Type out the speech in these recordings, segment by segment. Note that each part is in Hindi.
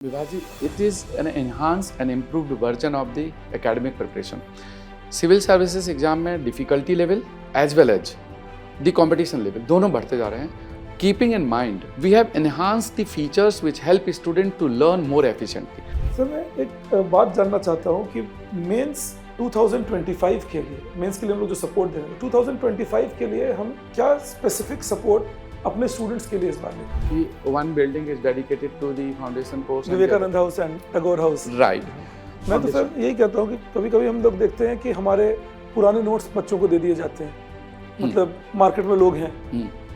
Vivaji, it is an enhanced and improved version of the academic preparation. Civil services exam में difficulty level as well as the competition level दोनों बढ़ते जा रहे हैं. Keeping in mind we have enhanced the features which help student to learn more efficiently. Sir मैं एक बात जानना चाहता हूँ कि मेंस 2025 के लिए मेंस के लिए हम लोग जो सपोर्ट दे रहे हैं 2025 के लिए हम क्या स्पेसिफिक सपोर्ट अपने स्टूडेंट्स के लिए इस बार में. One building is dedicated to the foundation course Vivekananda house and Tagore house. Right. मैं तो सर यही कहता हूँ कि कभी कभी हम लोग देखते हैं कि हमारे पुराने नोट्स बच्चों को दे दिए जाते हैं. मतलब मार्केट में लोग हैं,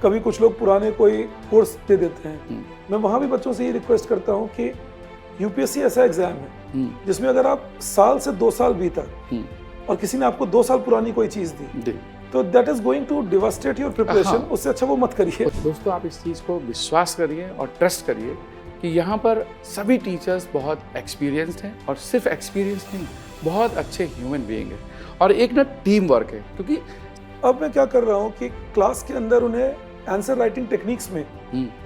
कभी कुछ लोग पुराने कोई कोर्स दे देते हैं. मैं वहाँ भी बच्चों से ये रिक्वेस्ट करता हूँ कि यूपीएससी ऐसा एग्जाम है जिसमें अगर आप साल से 2 साल बीता और किसी ने आपको 2 साल पुरानी कोई चीज दी तो that is going to devastate your preparation. उससे अच्छा वो मत करिए. दोस्तों आप इस चीज़ को विश्वास करिए और ट्रस्ट करिए कि यहाँ पर सभी टीचर्स बहुत एक्सपीरियंस्ड हैं और सिर्फ एक्सपीरियंस नहीं, बहुत अच्छे ह्यूमन बीइंग हैं और एक ना टीम वर्क है. क्योंकि अब मैं क्या कर रहा हूँ कि क्लास के अंदर उन्हें आंसर राइटिंग टेक्निक्स में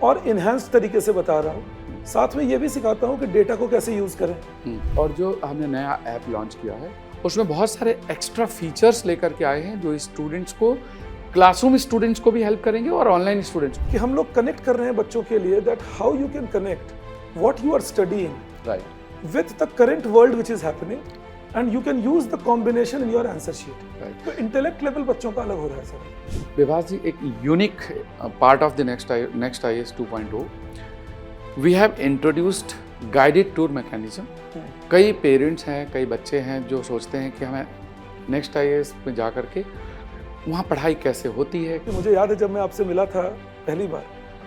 और इनहेंस तरीके से बता रहा हूँ. साथ में ये भी सिखाता हूँ कि डेटा को कैसे यूज करें. और जो हमने नया ऐप लॉन्च किया है उसमें बहुत सारे एक्स्ट्रा फीचर्स लेकर के आए हैं जो स्टूडेंट्स को, क्लासरूम स्टूडेंट्स को भी हेल्प करेंगे और ऑनलाइन स्टूडेंट्स कि हम लोग कनेक्ट कर रहे हैं बच्चों के लिए that how you can connect what you are studying with the current world which is happening and you can use the combination in your answer sheet. तो इंटेलेक्ट लेवल बच्चों का अलग हो रहा है सर. विभास जी, एक unique part of the next IAS 2.0 we have introduced guided tour mechanism. कई पेरेंट्स हैं, कई बच्चे हैं जो सोचते हैं कि हमें नेक्स्ट IAS में जा कर के वहाँ पढ़ाई कैसे होती है. मुझे याद है जब मैं आपसे मिला था पहली बार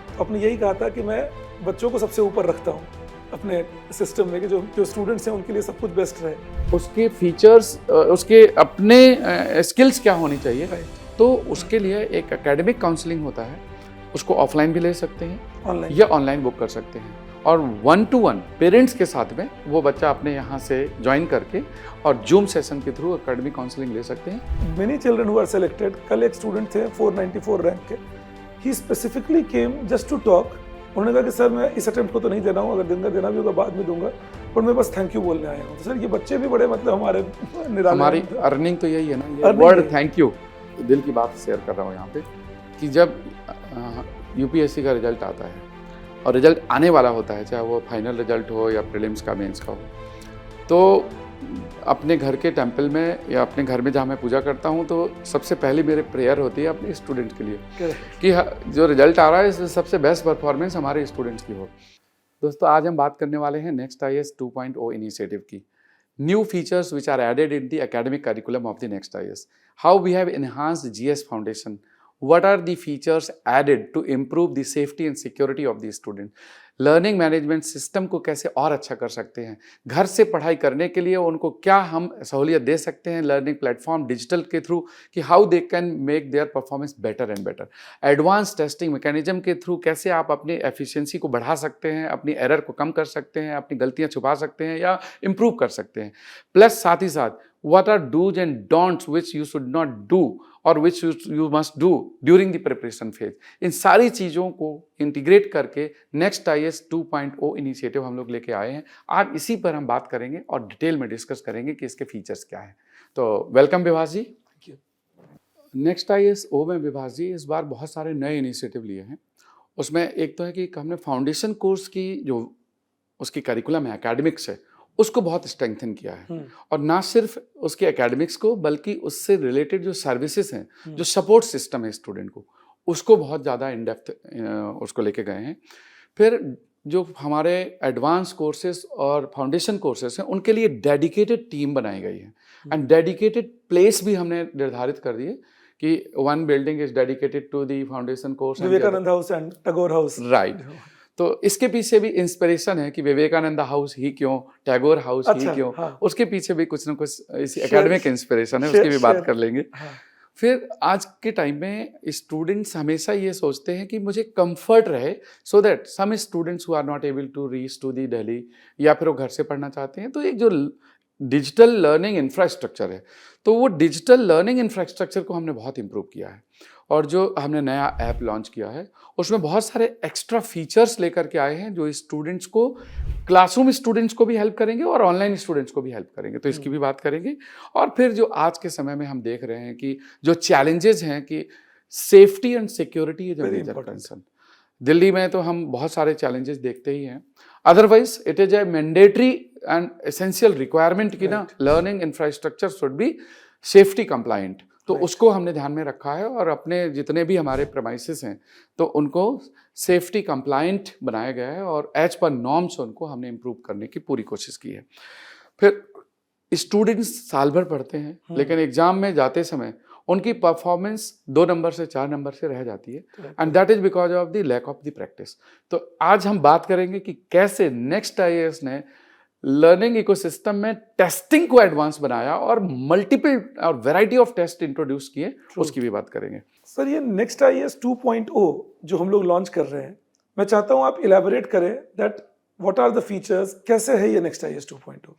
तो आपने यही कहा था कि मैं बच्चों को सबसे ऊपर रखता हूँ अपने सिस्टम में कि जो स्टूडेंट्स हैं उनके लिए सब कुछ बेस्ट रहे. उसके फीचर्स, उसके अपने स्किल्स क्या होनी चाहिए. तो उसके लिए एक एकेडमिक काउंसलिंग होता है, उसको ऑफलाइन भी ले सकते हैं ऑनलाइन या ऑनलाइन बुक कर सकते हैं और 1-to-1 पेरेंट्स के साथ में वो बच्चा अपने यहाँ से ज्वाइन करके और जूम सेशन के थ्रू एकेडमिक काउंसलिंग ले सकते हैं. Many children who are selected. कल एक स्टूडेंट थे 494 रैंक के. He specifically came just to talk. उन्होंने कहा कि सर मैं इस अटेम्प्ट को तो नहीं दे रहा हूँ, अगर देना भी होगा बाद में दूंगा, पर मैं बस थैंक यू बोलने आया हूँ. तो सर ये बच्चे भी बड़े मतलब हमारे निराले. हमारी अर्निंग तो यही है ना, ये वर्ड थैंक यू. दिल की बात शेयर कर रहा हूँ यहाँ पे कि जब यूपीएससी का रिजल्ट आता है और रिजल्ट आने वाला होता है, चाहे वो फाइनल रिजल्ट हो या प्रीलिम्स का, मेंस का हो, तो अपने घर के टेंपल में या अपने घर में जहाँ मैं पूजा करता हूँ तो सबसे पहले मेरे प्रेयर होती है अपने स्टूडेंट के लिए कि जो रिजल्ट आ रहा है इसमें सबसे बेस्ट परफॉर्मेंस हमारे स्टूडेंट्स की हो. दोस्तों आज हम बात करने वाले हैं नेक्स्ट IAS 2.0 इनिशिएटिव की. New features which are added in the academic curriculum of the next IAS. How we have enhanced GS foundation. What are the features added to improve the safety and security of the student? Learning management system को कैसे और अच्छा कर सकते हैं, घर से पढ़ाई करने के लिए उनको क्या हम सहूलियत दे सकते हैं लर्निंग प्लेटफॉर्म डिजिटल के थ्रू कि how they can make their performance better and better. Advance testing mechanism के थ्रू कैसे आप अपनी एफिशिएंसी को बढ़ा सकते हैं, अपनी एरर को कम कर सकते हैं, अपनी गलतियां छुपा सकते हैं या इम्प्रूव कर सकते हैं. प्लस साथ ही साथ what are do's and don'ts which you should not do और which you must do during the preparation phase. इन सारी चीज़ों को इंटीग्रेट करके नेक्स्ट IAS 2.0 इनिशिएटिव हम लोग लेके आए हैं. आज इसी पर हम बात करेंगे और डिटेल में डिस्कस करेंगे कि इसके फीचर्स क्या हैं. तो वेलकम विभास जी. नेक्स्ट IAS O में विभास जी इस बार बहुत सारे नए इनिशिएटिव लिए हैं. उसमें एक तो है कि हमने फाउंडेशन कोर्स की जो उसकी करिकुलम है, एकेडमिक्स है, उसको बहुत स्ट्रेंथन किया है. और ना सिर्फ उसके एकेडमिक्स को बल्कि उससे रिलेटेड जो सर्विसेज हैं, जो सपोर्ट सिस्टम है स्टूडेंट को, उसको बहुत ज़्यादा इन डेप्थ उसको लेके गए हैं. फिर जो हमारे एडवांस कोर्सेज और फाउंडेशन कोर्सेज हैं उनके लिए डेडिकेटेड टीम बनाई गई है एंड डेडिकेटेड प्लेस भी हमने निर्धारित कर दिए कि one building is dedicated to the foundation course, Vivekananda house and Tagore house. Right. तो इसके पीछे भी इंस्पिरेशन है कि विवेकानंद हाउस ही क्यों, टैगोर हाउस ही क्यों. उसके पीछे भी कुछ ना कुछ इसी एकेडमिक इंस्पिरेशन है, उसकी भी बात कर लेंगे. फिर आज के टाइम में स्टूडेंट्स हमेशा ये सोचते हैं कि मुझे कंफर्ट रहे, so that some students who are not able to reach to the Delhi या फिर वो घर से पढ़ना चाहते हैं, तो एक जो डिजिटल लर्निंग इंफ्रास्ट्रक्चर है, तो वो डिजिटल लर्निंग इंफ्रास्ट्रक्चर को हमने बहुत इम्प्रूव किया है. और जो हमने नया ऐप लॉन्च किया है उसमें बहुत सारे एक्स्ट्रा फीचर्स लेकर के आए हैं जो स्टूडेंट्स को, क्लासरूम स्टूडेंट्स को भी हेल्प करेंगे और ऑनलाइन स्टूडेंट्स को भी हेल्प करेंगे, तो इसकी भी बात करेंगे। और फिर जो आज के समय में हम देख रहे हैं कि जो चैलेंजेस हैं कि safety and security is a major concern. Delhi में तो हम बहुत सारे चैलेंजेस देखते ही हैं, otherwise it is a mandatory and essential requirement कि ना learning infrastructure should be safety compliant, तो उसको हमने ध्यान में रखा है और अपने जितने भी हमारे प्रेमाइसेस हैं तो उनको सेफ्टी कंप्लायंट बनाया गया है और एज पर नॉर्म्स उनको हमने इम्प्रूव करने की पूरी कोशिश की है। फिर स्टूडेंट्स साल भर पढ़ते हैं लेकिन एग्जाम में जाते समय उनकी परफॉर्मेंस 2 नंबर से 4 नंबर से रह जाती है, and that is because of the lack of the practice. तो आज हम बात करेंगे कि कैसे नेक्स्ट IAS ने लर्निंग इकोसिस्टम में टेस्टिंग को एडवांस बनाया और मल्टीपल और वैरायटी ऑफ टेस्ट इंट्रोड्यूस किए, उसकी भी बात करेंगे। सर ये नेक्स्ट IAS 2.0 जो हम लोग लॉन्च कर रहे हैं, मैं चाहता हूँ आप इलेबोरेट करें that what are the features, कैसे है ये next IAS 2.0?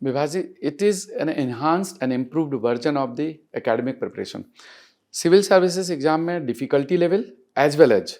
Vibha ji, it is an enhanced and improved version of the academic preparation. Civil services exam में difficulty level as well as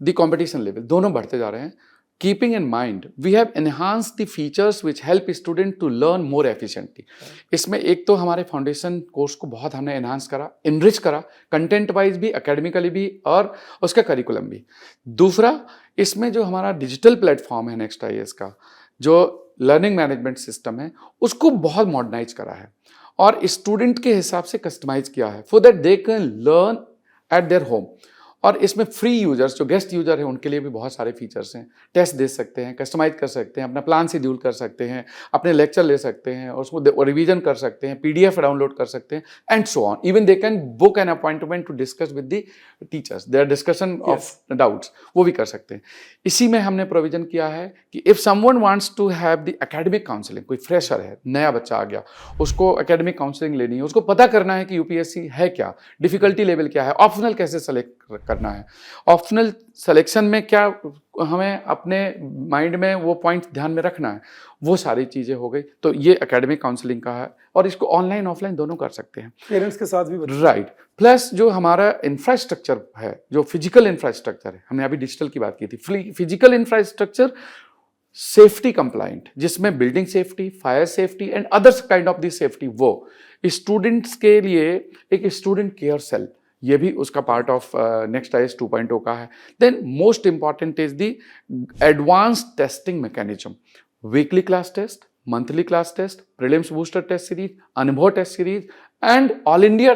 the competition level दोनों बढ़ते जा रहे हैं। Keeping in mind we have enhanced the features which help student to learn more efficiently. इसमें एक तो हमारे फाउंडेशन कोर्स को बहुत हमने एनहांस करा, इनरिच करा, कंटेंट वाइज भी, एकेडमिकली भी और उसका करिकुलम भी। दूसरा, इसमें जो हमारा डिजिटल प्लेटफॉर्म है नेक्स्ट IAS का, जो लर्निंग मैनेजमेंट सिस्टम है, उसको बहुत मॉडर्नाइज करा है और स्टूडेंट के हिसाब से कस्टमाइज किया है for that they can learn eight their home. और इसमें फ्री यूजर्स जो गेस्ट यूजर हैं उनके लिए भी बहुत सारे फीचर्स हैं, टेस्ट दे सकते हैं, कस्टमाइज कर सकते हैं, अपना प्लान शेड्यूल कर सकते हैं, अपने लेक्चर ले सकते हैं और उसको रिवीजन कर सकते हैं, PDF डाउनलोड कर सकते हैं and so on. Even they can book an appointment to discuss with the teachers, their discussion of doubts, वो भी कर सकते हैं। इसी में हमने प्रोविजन किया है कि if someone wants to have the academic counselling, कोई फ्रेशर है, नया बच्चा आ गया, उसको एकेडमिक काउंसलिंग लेनी है, उसको पता करना है कि UPSC है क्या, डिफिकल्टी लेवल क्या है, ऑप्शनल कैसे सेलेक्ट करना है, ऑप्शनल सिलेक्शन में क्या हमें अपने माइंड में वो पॉइंट ध्यान में रखना है, वो सारी चीज़ें हो गई। तो ये एकेडमिक काउंसलिंग का है और इसको ऑनलाइन ऑफलाइन दोनों कर सकते हैं, पेरेंट्स के साथ भी। राइट। प्लस जो हमारा इंफ्रास्ट्रक्चर है, जो फिजिकल इंफ्रास्ट्रक्चर है, हमने अभी डिजिटल की बात की थी, फिजिकल इंफ्रास्ट्रक्चर सेफ्टी कंप्लाइंट, जिसमें building safety, fire safety and others kind of the safety, वो स्टूडेंट्स के लिए एक स्टूडेंट केयर सेल, ये भी उसका पार्ट ऑफ नेक्स्ट IAS 2.0 का है। Then most important is the advanced testing mechanism, weekly class test, monthly class test, prelims booster test series, Anubhav test series and all India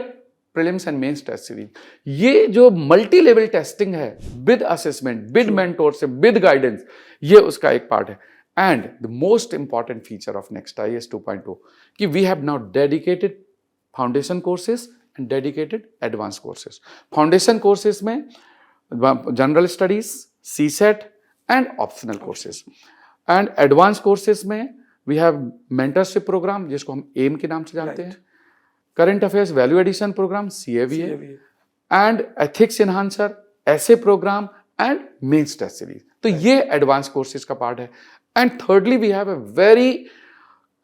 prelims and mains test series. ये जो मल्टी लेवल टेस्टिंग है with assessment, with mentorship, with guidance, ये उसका एक पार्ट है। And the most important feature of next IAS 2.0 कि we have now dedicated foundation courses and dedicated advance courses. Foundation courses में general studies, CSET and optional courses, and advance courses में वी हैव मेंटरशिप प्रोग्राम जिसको हम एम के नाम से जानते हैं, current affairs value addition program CAVA and ethics enhancer, ऐसे program and mains test series. तो ये एडवांस कोर्सेज का पार्ट है। And thirdly we have a very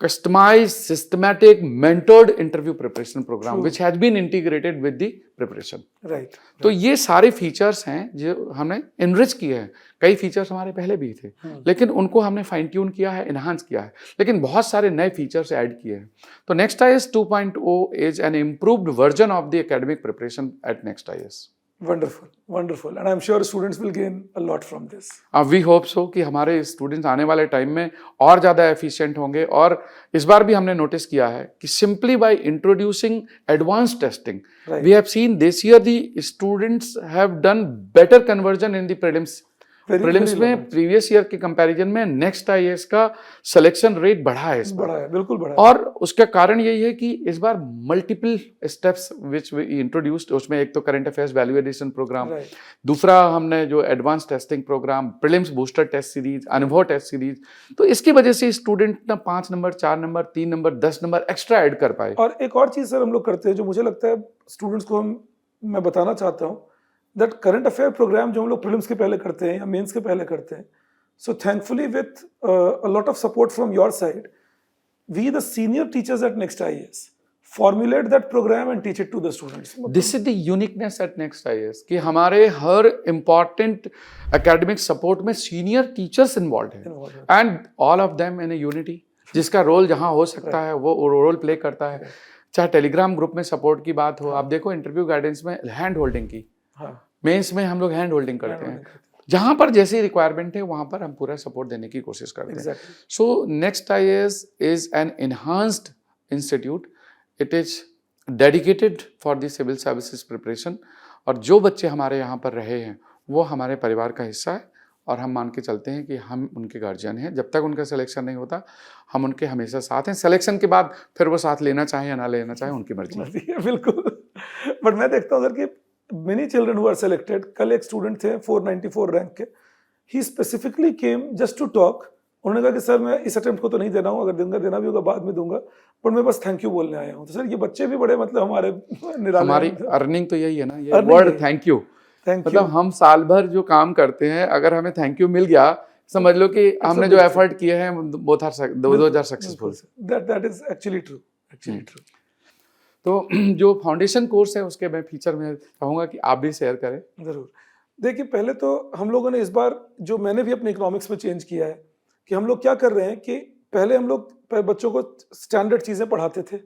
customized, systematic, mentored interview preparation program which has been integrated with the preparation. Right. तो ये सारे फीचर्स हैं जो हमने enrich किए हैं। कई फीचर्स हमारे पहले भी थे लेकिन उनको हमने फाइन ट्यून किया है, एनहांस किया है, लेकिन बहुत सारे नए फीचर्स ऐड किए हैं। तो next IAS 2.0 is an improved version of the academic preparation at next IAS. Wonderful, wonderful, and I'm sure students will gain a lot from this. We hope so कि हमारे स्टूडेंट्स आने वाले टाइम में और ज़्यादा एफिशिएंट होंगे। और इस बार भी हमने नोटिस किया है कि simply by introducing advance testing we have seen this year the students have done better conversion in the prelims में प्रीवियस ईयर के कंपैरिजन में नेक्स्ट IAS का सिलेक्शन रेट बढ़ा है, बिल्कुल बढ़ा है। और उसका कारण यही है कि इस बार multiple steps which we introduced, उसमें एक तो current affairs value addition program, दूसरा हमने जो advance testing program, prelims booster test series, Anubhav test series, तो इसकी वजह से स्टूडेंट ना 5 number, 4 number, 3 number, 10 number extra add कर पाए। और एक और चीज सर हम लोग करते हैं जो मुझे लगता है स्टूडेंट्स को मैं बताना चाहता हूँ, दैट करंट अफेयर प्रोग्राम जो हम लोग प्रीलिम्स के पहले करते हैं या मेंस के पहले करते हैं, so thankfully with a lot of support from your side, we the senior teachers at next IAS formulate that program and teach it to the students. This is the uniqueness at next IAS कि हमारे हर इम्पॉर्टेंट एकेडमिक सपोर्ट में सीनियर टीचर्स इन्वॉल्व हैं and all of them in a unity, जिसका रोल जहां हो सकता है वो रोल प्ले करता है. चाहे टेलीग्राम ग्रुप में सपोर्ट की बात हो, आप देखो इंटरव्यू गाइडेंस में हैंड होल्डिंग की, मेंस में हम लोग हैंड होल्डिंग करते हैं, जहां पर जैसी रिक्वायरमेंट है वहां पर हम पूरा सपोर्ट देने की कोशिश करते हैं. So next IAS is an enhanced institute. It is dedicated for the civil services preparation. और जो बच्चे हमारे यहाँ पर रहे हैं वो हमारे परिवार का हिस्सा है और हम मान के चलते हैं कि हम उनके गार्जियन हैं. जब तक उनका सिलेक्शन नहीं होता हम उनके हमेशा साथ हैं. सिलेक्शन के बाद फिर वो साथ लेना चाहे या ना लेना चाहे उनकी मर्जी है. बिल्कुल. बट मैं देखता हूँ कि many children who are selected, कल एक स्टूडेंट थे 494 रैंक के, he specifically came just to talk. उन्होंने कहा कि सर मैं इस अटेम्प्ट को तो नहीं देना हूँ, अगर दूंगा देना भी होगा बाद में दूंगा, पर मैं बस थैंक यू बोलने आया हूँ. तो सर ये बच्चे भी बड़े मतलब हमारे निराले. हमारी अर्निंग तो यही है ना, ये वर्ड थैंक यू. मतलब हम साल भर जो काम करते हैं अगर हमें थैंक यू मिल गया समझ लो कि हमने जो एफर्ट किए हैं both are successful. That is actually true. तो जो फाउंडेशन कोर्स है उसके मैं फीचर में कहूँगा कि आप भी शेयर करें. ज़रूर. देखिए पहले तो हम लोगों ने इस बार जो मैंने भी अपने इकोनॉमिक्स में चेंज किया है कि हम लोग क्या कर रहे हैं कि पहले हम लोग बच्चों को स्टैंडर्ड चीज़ें पढ़ाते थे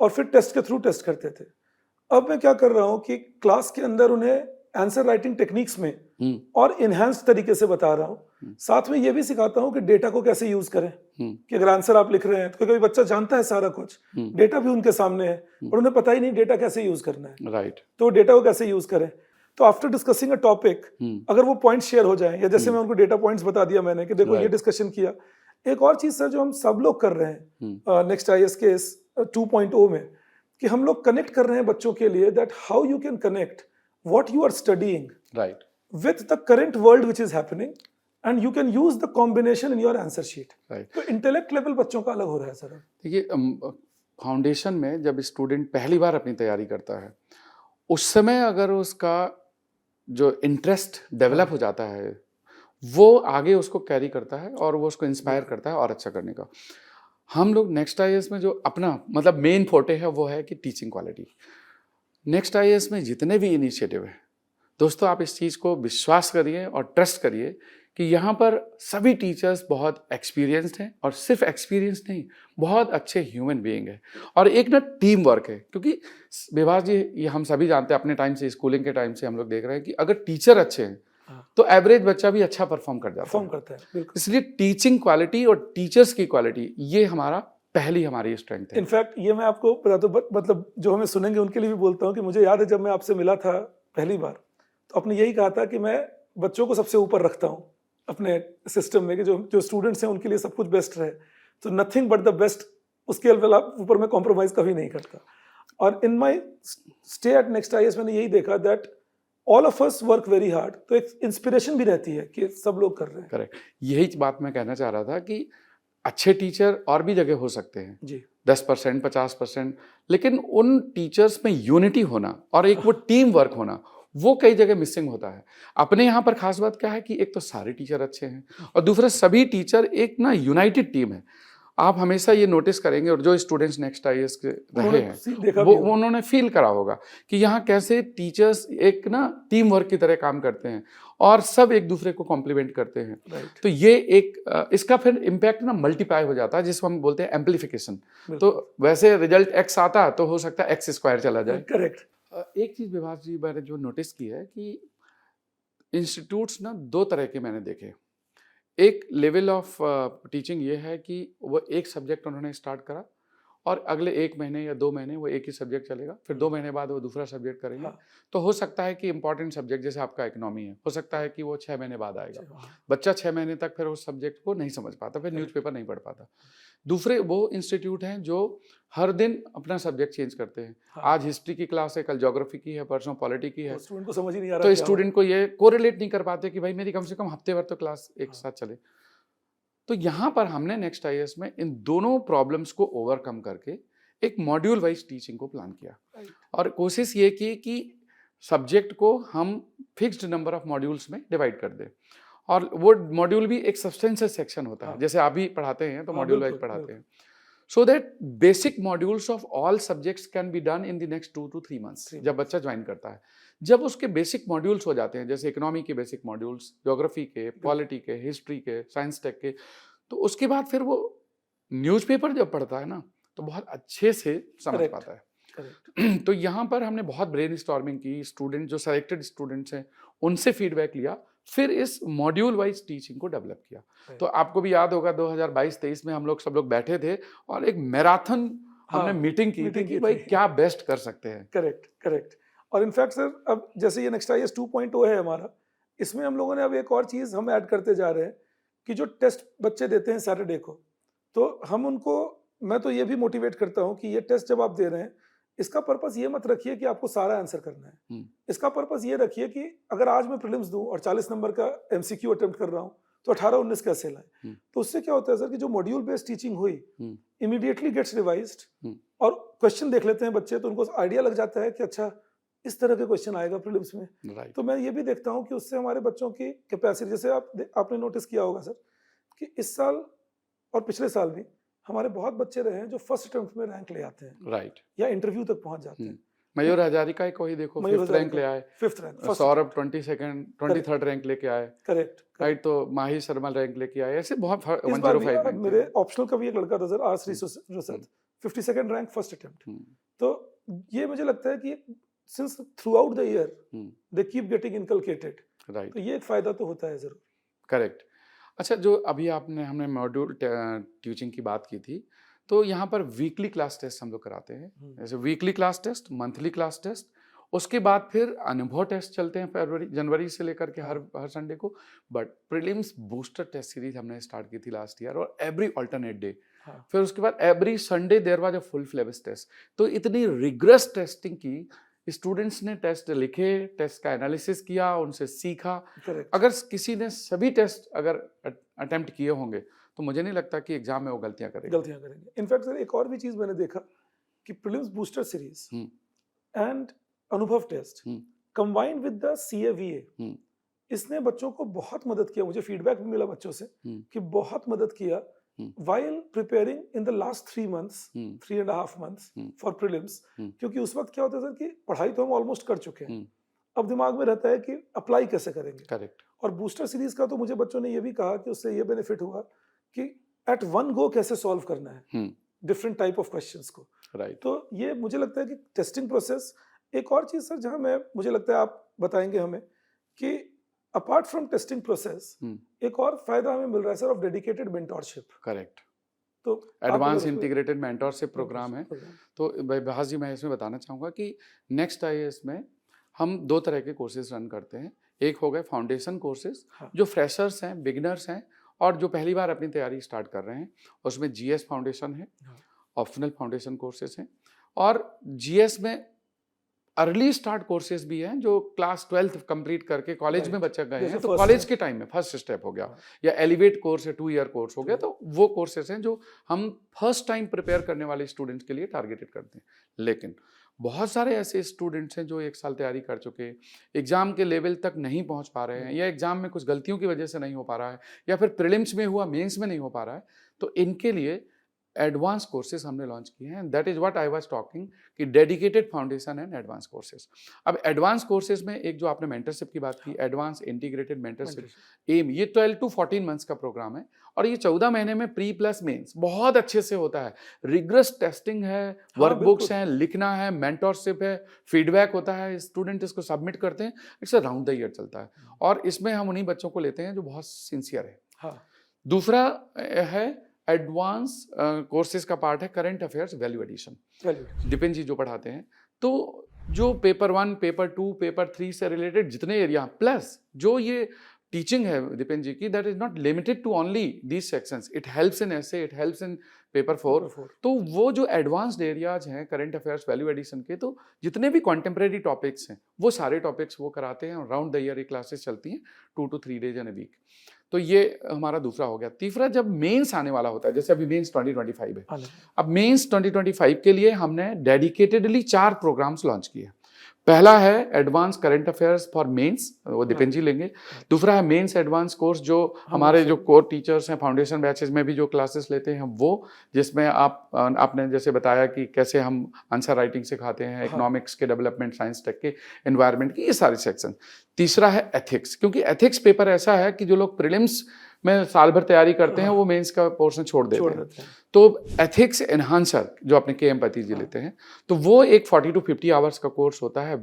और फिर टेस्ट के थ्रू टेस्ट करते थे. अब मैं क्या कर रहा हूँ कि क्लास के अंदर उन्हें आंसर राइटिंग टेक्निक्स में और इनहेंस्ड तरीके से बता रहा हूँ. साथ में ये भी सिखाता हूँ कि डेटा को कैसे यूज करें. कि अगर आंसर आप लिख रहे हैं तो कभी बच्चा जानता है सारा कुछ, डेटा भी उनके सामने है और उन्हें पता ही नहीं डेटा कैसे यूज करना है. राइट. तो डेटा को कैसे यूज करें. तो आफ्टर डिस्कसिंग अ टॉपिक अगर वो पॉइंट्स शेयर हो जाएं या जैसे मैं उनको डेटा पॉइंट्स बता दिया मैंने कि देखो ये डिस्कशन किया. एक और चीज सर जो हम सब लोग कर रहे हैं नेक्स्ट आईएएस के 2.0 में कि हम लोग कनेक्ट कर रहे हैं बच्चों के लिए that how you can connect what you are studying right with the current world which is happening and you can use the combination in your answer sheet. right. तो इंटेलेक्ट लेवल बच्चों का अलग हो रहा है सर. देखिए फाउंडेशन में जब स्टूडेंट पहली बार अपनी तैयारी करता है उस समय अगर उसका जो इंटरेस्ट डेवलप हो जाता है वो आगे उसको कैरी करता है और वो उसको इंस्पायर करता है और अच्छा करने का. हम लोग नेक्स्ट आईएएस में जो अपना मतलब मेन फोटे है वो है कि टीचिंग क्वालिटी. नेक्स्ट आईएएस में जितने भी इनिशिएटिव है दोस्तों आप इस चीज़ को विश्वास करिए और ट्रस्ट करिए कि यहाँ पर सभी टीचर्स बहुत एक्सपीरियंस्ड हैं और सिर्फ एक्सपीरियंस नहीं बहुत अच्छे ह्यूमन बीइंग है और एक ना टीम वर्क है. क्योंकि विभास जी ये हम सभी जानते हैं अपने टाइम से स्कूलिंग के टाइम से हम लोग देख रहे हैं कि अगर टीचर अच्छे हैं तो एवरेज बच्चा भी अच्छा परफॉर्म करता है. इसलिए टीचिंग क्वालिटी और टीचर्स की क्वालिटी ये हमारा पहली हमारी स्ट्रेंथ है. इनफैक्ट ये मैं आपको बता दूं मतलब जो हमें सुनेंगे उनके लिए भी बोलता हूँ कि मुझे याद है जब मैं आपसे मिला था पहली बार तो आपने यही कहा था कि मैं बच्चों को सबसे ऊपर रखता हूँ अपने सिस्टम में कि जो स्टूडेंट्स हैं उनके लिए सब कुछ बेस्ट रहे. तो नथिंग बट द बेस्ट उसके ऊपर मैं कॉम्प्रोमाइज कभी नहीं करता. और in my stay at next IAS मैंने यही देखा that all of us work very hard. तो एक इंस्पिरेशन भी रहती है कि सब लोग कर रहे हैं. करेक्ट. यही बात मैं कहना चाह रहा था कि अच्छे टीचर और भी जगह हो सकते हैं जी 10% 50%, लेकिन उन टीचर्स में यूनिटी होना और एक वो टीम वर्क होना वो कई जगह मिसिंग होता है. अपने यहाँ पर खास बात क्या है कि एक तो सारे टीचर अच्छे हैं और दूसरा सभी टीचर एक ना यूनाइटेड टीम है. आप हमेशा ये नोटिस करेंगे और जो स्टूडेंट्स नेक्स्ट आईएएस के रहे हैं वो उन्होंने फील करा होगा कि यहाँ कैसे टीचर्स एक ना टीम वर्क की तरह काम करते हैं और सब एक दूसरे को कॉम्प्लीमेंट करते हैं. तो ये एक इसका फिर इम्पैक्ट ना मल्टीप्लाई हो जाता है जिसको हम बोलते हैं एम्पलीफिकेशन. तो वैसे रिजल्ट x आता तो हो सकता है x² चला जाए. करेक्ट. एक चीज़ विभास जी मैंने जो नोटिस की है कि इंस्टीट्यूट्स ना दो तरह के मैंने देखे. एक लेवल ऑफ टीचिंग ये है कि वो एक सब्जेक्ट उन्होंने स्टार्ट करा और अगले 1 महीने या 2 महीने वो एक ही सब्जेक्ट चलेगा, फिर 2 महीने बाद वो दूसरा सब्जेक्ट करेंगे. तो हो सकता है कि इंपॉर्टेंट सब्जेक्ट जैसे आपका इकोनॉमी है हो सकता है कि वो 6 महीने बाद आएगा. बच्चा 6 महीने तक फिर उस सब्जेक्ट को नहीं समझ पाता, फिर न्यूज़पेपर नहीं पढ़ पाता. दूसरे वो इंस्टीट्यूट हैं जो हर दिन अपना सब्जेक्ट चेंज करते हैं. आज हिस्ट्री की क्लास है, कल ज्योग्राफी की है, परसों पॉलिटी की है. स्टूडेंट को समझ ही नहीं आ रहा. तो स्टूडेंट को ये कोरिलेट नहीं कर पाते कि भाई मेरी कम से कम हफ्ते भर तो क्लास एक साथ चले. तो यहाँ पर हमने नेक्स्ट आईएएस में इन दोनों प्रॉब्लम्स को ओवरकम करके एक मॉड्यूल वाइज टीचिंग को प्लान किया और कोशिश ये की कि सब्जेक्ट को हम फिक्स्ड नंबर ऑफ मॉड्यूल्स में डिवाइड कर दें और वो मॉड्यूल भी एक सब्सटेंशियल सेक्शन होता है. जैसे आप भी पढ़ाते हैं तो मॉड्यूल वाइज पढ़ाते हैं. so that basic modules of all subjects can be done in the next 2 to 3 months. जब बच्चा ज्वाइन करता है, जब उसके बेसिक मॉड्यूल्स हो जाते हैं, जैसे इकोनॉमी के बेसिक मॉड्यूल्स, ज्योग्राफी के, पॉलिटी के, हिस्ट्री के, साइंस टेक के, तो उसके बाद फिर वो न्यूज़पेपर जब पढ़ता है ना, तो बहुत अच्छे से समझ पाता है। तो यहाँ पर हमने बहुत ब्रेनस्टॉर्मिंग की, स्टूडेंट जो सेलेक्टेड स्टूडेंट्स हैं उनसे फीडबैक लिया, फिर इस मॉड्यूल वाइज टीचिंग को डेवलप किया। तो आपको भी याद होगा 2022-23 में हम लोग सब लोग बैठे थे और एक मैराथन हमने मीटिंग की थी कि भाई क्या बेस्ट कर सकते हैं। करेक्ट। और इनफैक्ट सर, अब जैसे ये नेक्स्ट IAS 2.0 है हमारा, इसमें हम लोगों ने अब एक और चीज हम ऐड करते जा रहे हैं कि जो टेस्ट बच्चे देते हैं सैटरडे को, तो हम उनको, मैं तो ये भी मोटिवेट करता हूँ कि ये टेस्ट जब आप दे रहे हैं, इसका पर्पस ये मत रखिए कि आपको सारा आंसर करना है। इसका पर्पस ये रखिए कि अगर आज मैं प्रीलिम्स दूं और 40 नंबर का MCQ अटेम्प्ट कर रहा हूं, तो 18-19 कैसे लाए। तो उससे क्या होता है सर कि जो मॉड्यूल बेस्ड टीचिंग हुई इमीडिएटली गेट्स रिवाइज्ड और क्वेश्चन देख लेते हैं बच्चे, तो उनको आइडिया लग जाता है कि अच्छा इस तरह के क्वेश्चन आएगा प्रीलिम्स में। तो मैं ये भी देखता हूँ कि उससे हमारे बच्चों की कैपेसिटी, जैसे आपने नोटिस किया होगा सर कि इस साल और पिछले साल भी हमारे बहुत बच्चे रहे हैं जो फर्स्ट अटेम्प्ट में रैंक ले आते हैं, या इंटरव्यू तक पहुंच जाते हैं। मयूर हजारिका को ही देखो, 5th रैंक ले आए, 5th rank, Saurabh 23rd rank लेके आए, करेक्ट, राइट। तो माही शर्मा रैंक लेके आए, ऐसे बहुत 105 रैंक। मेरे ऑप्शनल का भी एक लड़का था sir, R. Shri 52nd rank first attempt. तो ये मुझे लगता है कि since through out the year they keep getting inculcated, right. तो ये एक फायदा तो होता है जरूर। करेक्ट। अच्छा, जो अभी हमने मॉड्यूल टीचिंग की बात की थी, तो यहाँ पर वीकली क्लास टेस्ट हम लोग कराते हैं, जैसे weekly class test, monthly class test, उसके बाद फिर अनुभव टेस्ट चलते हैं जनवरी से लेकर के हर संडे को। But prelims booster test series हमने स्टार्ट की थी लास्ट ईयर, और एवरी अल्टरनेट डे। फिर उसके बाद every Sunday there was a full syllabus test. तो इतनी रिग्रेस टेस्टिंग की, स्टूडेंट्स ने टेस्ट लिखे, टेस्ट का एनालिसिस किया, उनसे सीखा। अगर किसी ने सभी टेस्ट अगर अटेम्प्ट किए होंगे, तो मुझे नहीं लगता कि एग्जाम में वो गलतियां करेंगे। इनफैक्ट सर, एक और भी चीज मैंने देखा कि prelims booster series and Anubhav test combined with the CAVA, इसने बच्चों को बहुत मदद किया। मुझे फीडबैक भी मिला बच्चों से कि बहुत मदद किया while preparing in the last 3 months, 3.5 months for prelims, क्योंकि उस वक्त क्या होता है सर कि पढ़ाई तो हम ऑलमोस्ट कर चुके हैं, अब दिमाग में रहता है कि अप्लाई कैसे करेंगे। करेक्ट। और बूस्टर सीरीज का तो मुझे बच्चों ने ये भी कहा कि उससे ये बेनिफिट हुआ कि एट वन गो कैसे सॉल्व करना है डिफरेंट टाइप ऑफ क्वेश्चंस को, राइट। तो ये मुझे लगता है कि टेस्टिंग प्रोसेस। एक और चीज सर जहां मुझे लगता है आप बताएंगे हमें कि अपार्ट फ्रॉम टेस्टिंग प्रोसेस एक और फायदा हमें मिल रहा है sir of dedicated mentorship. Correct. तो एडवांस इंटीग्रेटेड मेंटोरशिप प्रोग्राम है। तो भास जी, मैं इसमें बताना चाहूँगा कि नेक्स्ट IAS में हम 2 तरह के कोर्सेज रन करते हैं। एक हो गए फाउंडेशन कोर्सेज, जो फ्रेशर्स हैं, बिगिनर्स हैं, और जो पहली बार अपनी तैयारी स्टार्ट कर रहे हैं। उसमें GS फाउंडेशन है, ऑप्शनल फाउंडेशन कोर्सेज हैं, और GS में अर्ली स्टार्ट कोर्सेज भी हैं, जो क्लास 12th कंप्लीट करके कॉलेज में बच्चे गए हैं, तो कॉलेज के टाइम में फर्स्ट स्टेप हो गया, या एलिवेट कोर्स है 2 ईयर कोर्स हो गया। तो वो कोर्सेज हैं जो हम फर्स्ट टाइम प्रिपेयर करने वाले स्टूडेंट्स के लिए टारगेटेड करते हैं। लेकिन बहुत सारे ऐसे स्टूडेंट्स हैं जो 1 साल तैयारी कर चुके, एग्जाम के लेवल तक नहीं पहुंच पा रहे हैं, या एग्जाम में कुछ गलतियों की वजह से नहीं हो पा रहा है, या फिर प्रीलिम्स में हुआ मेंस में नहीं हो पा रहा है। तो इनके लिए एडवांस कोर्सेज हमने लॉन्च किए हैं। That is what I was talking कि dedicated foundation and advance courses. अब एडवांस कोर्सेज में एक जो आपने मेंटरशिप की बात की, एडवांस इंटीग्रेटेड मेंटरशिप एम, ये 12 to 14 मंथ्स का प्रोग्राम है, और ये 14 महीने में प्री प्लस मेंस बहुत अच्छे से होता है। रिग्रेस टेस्टिंग है, वर्कबुक्स हैं, लिखना है, मेंटरशिप है, फीडबैक होता है, स्टूडेंट इसको सबमिट करते हैं। It's a round the year चलता है, और इसमें हम उन्हीं बच्चों को लेते हैं जो बहुत सिंसियर है। दूसरा है एडवांस कोर्सेज का पार्ट है current affairs value addition, Deepen ji जो पढ़ाते हैं। तो जो पेपर 1, पेपर 2, पेपर 3 से रिलेटेड जितने एरिया, प्लस जो ये टीचिंग है दीपेन जी की, that is not limited to only these sections, it helps in ऐसे, इट हेल्प्स इन पेपर 4। तो वो जो एडवांस्ड एरियाज हैं करंट अफेयर्स वैल्यू एडिशन के, तो जितने भी कॉन्टेम्प्रेरी टॉपिक्स हैं वो सारे टॉपिक्स वो कराते हैं, और राउंड द ईयर ये क्लासेस चलती हैं 2 to 3 days in a week. तो ये हमारा दूसरा हो गया। तीसरा, जब मेंस आने वाला होता है, जैसे अभी मेंस 2025 है, अब मेंस 2025 के लिए हमने डेडिकेटेडली 4 प्रोग्राम्स लॉन्च किए। पहला है advance current affairs for mains, वो दीपेन जी लेंगे। दूसरा है मेंस एडवांस कोर्स, जो हमारे जो कोर टीचर्स हैं फाउंडेशन बैचेस में भी जो क्लासेस लेते हैं वो, जिसमें आपने जैसे बताया कि कैसे हम आंसर राइटिंग सिखाते हैं, इकोनॉमिक्स के डेवलपमेंट, साइंस टेक के, एनवायरनमेंट की, ये सारे सेक्शन। तीसरा है एथिक्स, क्योंकि एथिक्स पेपर ऐसा है कि जो लोग प्रीलिम्स में साल भर तैयारी करते हैं वो मेंस का पोर्शन छोड़ देते हैं। तो एथिक्स एनहांसर जो अपने के एम पति जी लेते हैं, तो वो एक 40 to 50 आवर्स का कोर्स होता है,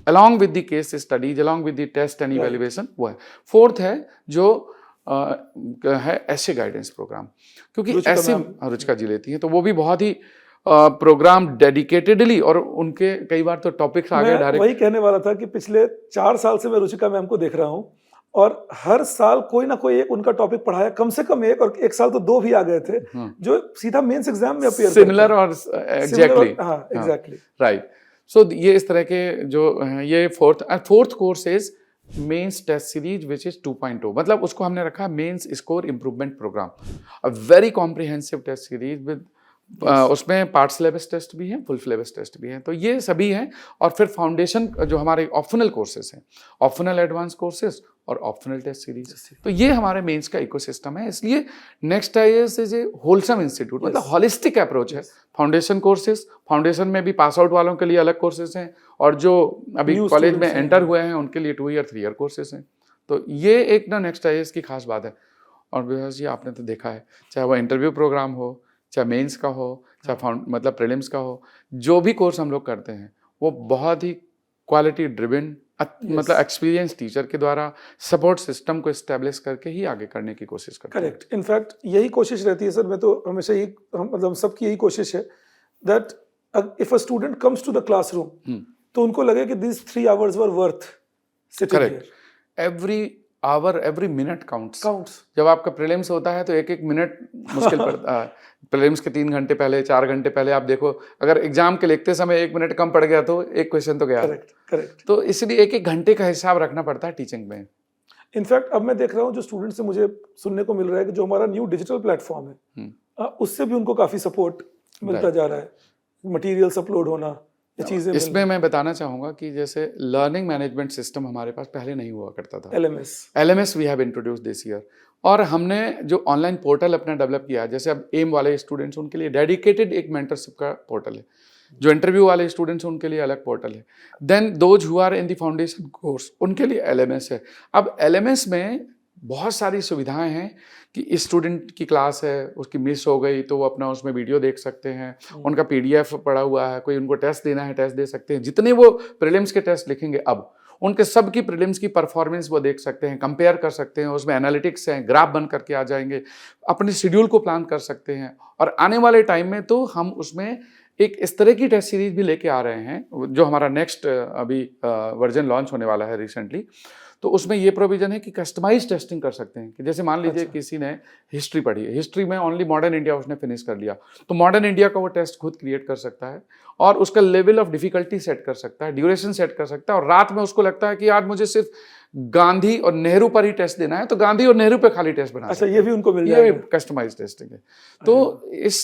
along with the case studies, along with the test and evaluation, वो है। फोर्थ है जो है ऐसे गाइडेंस प्रोग्राम, क्योंकि ऐसे रुचिका जी लेती हैं, तो वो भी बहुत ही प्रोग्राम डेडिकेटेडली, और उनके कई बार तो टॉपिक्स आगे डायरेक्ट। वही कहने वाला था कि पिछले 4 साल से मैं रुचिका मैम को देख रहा हूँ, और हर साल कोई ना कोई एक उनका टॉपिक पढ़ाया, कम से कम एक, और एक साल तो 2 भी आ गए थे जो सीधा मेंस एग्जाम में अपीयर सिमिलर और एग्जैक्टली, हाँ एग्जैक्टली, राइट। सो ये इस तरह के जो ये fourth course is mains test series which is 2.0, मतलब उसको हमने रखा mains score improvement programme, a very comprehensive test series with उसमें पार्ट सिलेबस टेस्ट भी हैं, फुल सिलेबस टेस्ट भी हैं, तो ये सभी हैं। और फिर फाउंडेशन जो हमारे ऑप्शनल कोर्सेज हैं, ऑप्शनल एडवांस कोर्सेज और ऑप्शनल टेस्ट सीरीज, तो ये हमारे मेंस का इकोसिस्टम है। इसलिए next IAS is a wholesome institute, मतलब हॉलिस्टिक अप्रोच है। फाउंडेशन कोर्सेज, फाउंडेशन में भी पास आउट वालों के लिए अलग कोर्सेज हैं, और जो अभी कॉलेज में एंटर हुए हैं उनके लिए 2 ईयर 3 ईयर कोर्सेज हैं। तो ये एक ना नेक्स्ट आईएएस की खास बात है। और विकास जी आपने तो देखा है, चाहे वो इंटरव्यू प्रोग्राम हो, चाहे मेंस का हो, चाहे मतलब प्रीलिम्स का हो, जो भी कोर्स हम लोग करते हैं वो बहुत ही क्वालिटी ड्रिवन, मतलब एक्सपीरियंस टीचर के द्वारा सपोर्ट सिस्टम को एस्टेब्लिश करके ही आगे करने की कोशिश करते हैं। करेक्ट, इनफैक्ट यही कोशिश रहती है सर, मैं तो हमेशा ही, मतलब सबकी यही कोशिश है that if a student comes to the classroom तो उनको लगे कि this 3 hours were worth sitting here. Every hour, every minute counts. जब आपका प्रीलिम्स होता है तो एक एक मिनट मुश्किल पड़ता है। प्रीलिम्स के 3 घंटे पहले, 4 घंटे पहले आप देखो, अगर एग्जाम के लिखते समय 1 मिनट कम पड़ गया तो एक क्वेश्चन तो गया। करेक्ट। तो इसलिए एक एक घंटे का हिसाब रखना पड़ता है टीचिंग में। इनफैक्ट अब मैं देख रहा हूँ जो स्टूडेंट से मुझे सुनने को मिल रहा है कि जो हमारा न्यू डिजिटल प्लेटफॉर्म है उससे भी उनको काफी सपोर्ट मिलता जा रहा है, मटेरियल्स अपलोड होना, चीजें। इसमें मैं बताना चाहूंगा कि जैसे लर्निंग मैनेजमेंट सिस्टम हमारे पास पहले नहीं हुआ करता था, LMS we have introduced this year, और हमने जो ऑनलाइन पोर्टल अपना डेवलप किया, जैसे अब एम वाले स्टूडेंट्स उनके लिए डेडिकेटेड एक मेंटरशिप का पोर्टल है, जो इंटरव्यू वाले स्टूडेंट्स उनके लिए अलग पोर्टल है, then those who are in the foundation course उनके लिए LMS है। अब LMS में बहुत सारी सुविधाएं हैं कि स्टूडेंट की क्लास है, उसकी मिस हो गई तो वो अपना उसमें वीडियो देख सकते हैं, उनका PDF पड़ा हुआ है, कोई उनको टेस्ट देना है टेस्ट दे सकते हैं, जितने वो प्रीलिम्स के टेस्ट लिखेंगे अब उनके सब की प्रीलिम्स की परफॉर्मेंस वो देख सकते हैं, कंपेयर कर सकते हैं, उसमें एनालिटिक्स हैं, ग्राफ बन करके आ जाएंगे, अपने शेड्यूल को प्लान कर सकते हैं। और आने वाले टाइम में तो हम उसमें एक इस तरह की टेस्ट सीरीज भी लेके आ रहे हैं, जो हमारा नेक्स्ट अभी वर्जन लॉन्च होने वाला है रिसेंटली, तो उसमें ये प्रोविजन है कि कस्टमाइज टेस्टिंग कर सकते हैं। कि जैसे मान लीजिए किसी ने हिस्ट्री पढ़ी है, हिस्ट्री में ओनली मॉडर्न इंडिया उसने फिनिश कर लिया, तो मॉडर्न इंडिया का वो टेस्ट खुद क्रिएट कर सकता है और उसका लेवल ऑफ डिफिकल्टी सेट कर सकता है, ड्यूरेशन सेट कर सकता है, और रात में उसको लगता है कि आज मुझे सिर्फ गांधी और नेहरू पर ही टेस्ट देना है, तो गांधी और नेहरू पे खाली टेस्ट बना। अच्छा, ये भी उनको मिल जाएगा, ये कस्टमाइज टेस्टिंग है। तो इस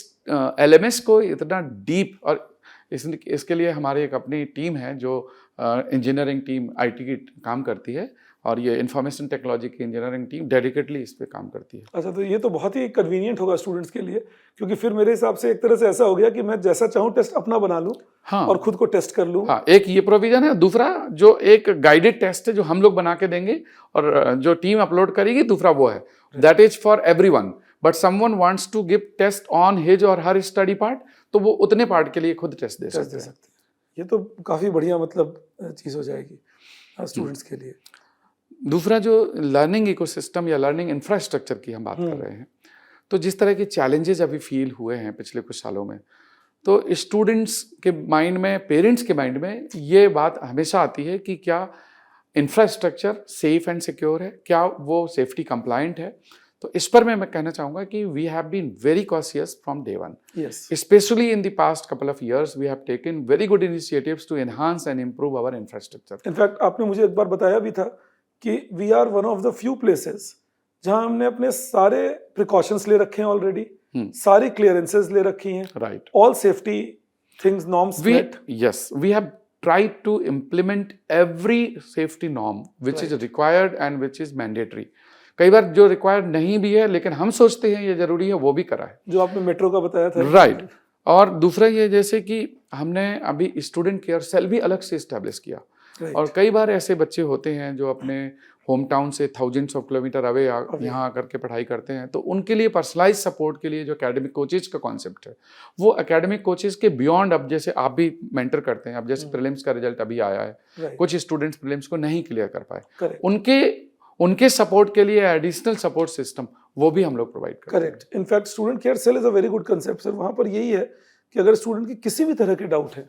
LMS को इतना डीप, और इसके लिए हमारी एक अपनी टीम है जो इंजीनियरिंग टीम IT की काम करती है, और ये इंफॉर्मेशन टेक्नोलॉजी की इंजीनियरिंग टीम डेडिकेटली इस पे काम करती है। अच्छा, तो ये तो बहुत ही कन्वीनियंट होगा स्टूडेंट्स के लिए, क्योंकि फिर मेरे हिसाब से एक तरह से ऐसा हो गया कि मैं जैसा चाहूँ टेस्ट अपना बना लूँ, हाँ, और खुद को टेस्ट कर लूँ। हाँ, एक ये प्रोविजन है। दूसरा जो एक गाइडेड टेस्ट है जो हम लोग बना के देंगे और जो टीम अपलोड करेगी, दूसरा वो है that is for everyone, but someone wants to give test on his और हर स्टडी पार्ट, तो वो उतने पार्ट के लिए खुद टेस्ट दे सकते हैं। ये तो काफी बढ़िया मतलब चीज हो जाएगी स्टूडेंट्स के लिए। दूसरा जो लर्निंग इकोसिस्टम या लर्निंग इंफ्रास्ट्रक्चर की हम बात कर रहे हैं, तो जिस तरह के चैलेंजेस अभी फील हुए हैं पिछले कुछ सालों में, तो स्टूडेंट्स के माइंड में, पेरेंट्स के माइंड में ये बात हमेशा आती है कि क्या इंफ्रास्ट्रक्चर सेफ एंड सिक्योर है, क्या वो सेफ्टी कंप्लायंट है। तो इस पर मैं कहना चाहूँगा कि we have been very cautious from day one, specially in the past couple of years we have taken very good initiatives to enhance and improve our infrastructure. In fact आपने मुझे एक बार बताया भी था कि we are one of the few places जहां हमने अपने सारे प्रिकॉशंस ले रखे हैं ऑलरेडी, सारी क्लियरेंसेस ले रखी हैं, right, all safety things, norms met. Yes, we have try to implement every safety norm which is required and which is mandatory. कई बार जो रिक्वायर्ड नहीं भी है लेकिन हम सोचते हैं ये जरूरी है, वो भी करा है, जो आपने मेट्रो का बताया था। राइट। और दूसरा ये जैसे कि हमने अभी स्टूडेंट केयर सेल भी अलग से इस्टेब्लिश किया, और कई बार ऐसे बच्चे होते हैं जो अपने होम टाउन से थाउजेंड्स ऑफ किलोमीटर अवे यहाँ आकर के पढ़ाई करते हैं, तो उनके लिए पर्सनलाइज सपोर्ट के लिए जो एकेडमिक कोचेज का कॉन्सेप्ट है, वो एकेडमिक कोचेज के बियॉन्ड, अब जैसे आप भी मेंटर करते हैं, अब जैसे प्रीलिम्स का रिजल्ट अभी आया है, कुछ स्टूडेंट्स प्रीलिम्स को नहीं क्लियर कर पाए, उनके सपोर्ट के लिए एडिशनल सपोर्ट सिस्टम वो भी हम लोग प्रोवाइड करते हैं। Correct. In fact student care cell is a very good concept sir. वहाँ पर यही है कि अगर स्टूडेंट की किसी भी तरह के डाउट है,